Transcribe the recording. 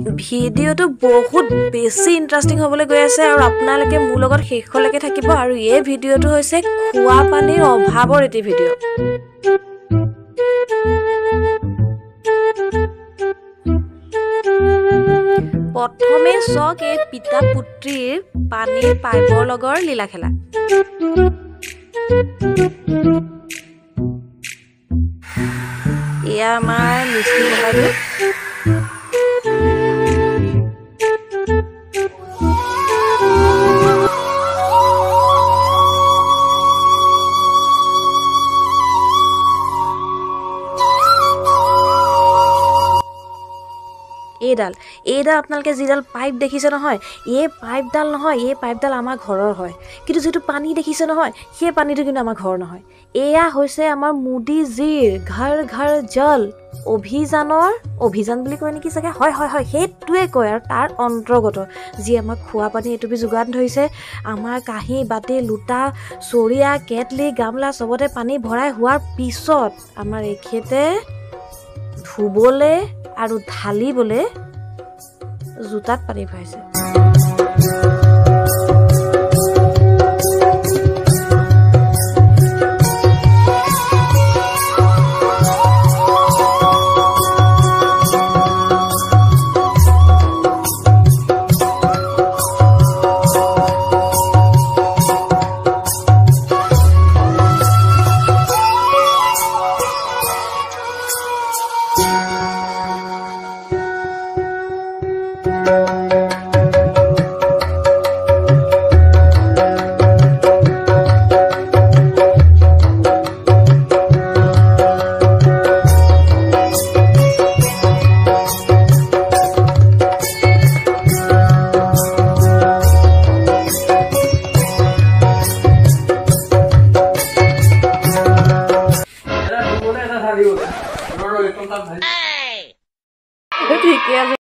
ভিডিঅ'টো বহুত বেছি ইণ্টাৰেষ্টিং হ'বলৈ গৈ আছে আৰু আপোনালোকে মোৰ লগত শেষলৈকে থাকিব আৰু এই ভিডিঅ'টো হৈছে খোৱা পানীৰ অভাৱৰ এটি ভিডিঅ'। প্ৰথমে চাওক এই পিতা পুত্ৰীৰ পানীৰ পাইপৰ লগৰ লীলা খেলা। এয়া আমাৰ মিস্ত্ৰী বাইদেউ। এইডাল আপোনালোকে যিডাল পাইপ দেখিছে নহয়, এই পাইপডাল আমাৰ ঘৰৰ হয়, কিন্তু যিটো পানী দেখিছে নহয় সেই পানীটো কিন্তু আমাৰ ঘৰ নহয়। এয়া হৈছে আমাৰ মোদীজীৰ ঘৰ ঘৰ জল অভিযান বুলি কয় নেকি চাগে, হয় সেইটোৱে কয়। আৰু তাৰ অন্তৰ্গত যি আমাক খোৱা পানী এইটো যোগান ধৰিছে। আমাৰ কাঁহী বাতি লোটা চৰিয়া কেটলি গামলা চবতে পানী ভৰাই হোৱাৰ পিছত আমাৰ এখেতে ধুবলৈ আৰু ঢালিবলৈ জোতাত পানী ভৰাইছে। ঠিকে আছে।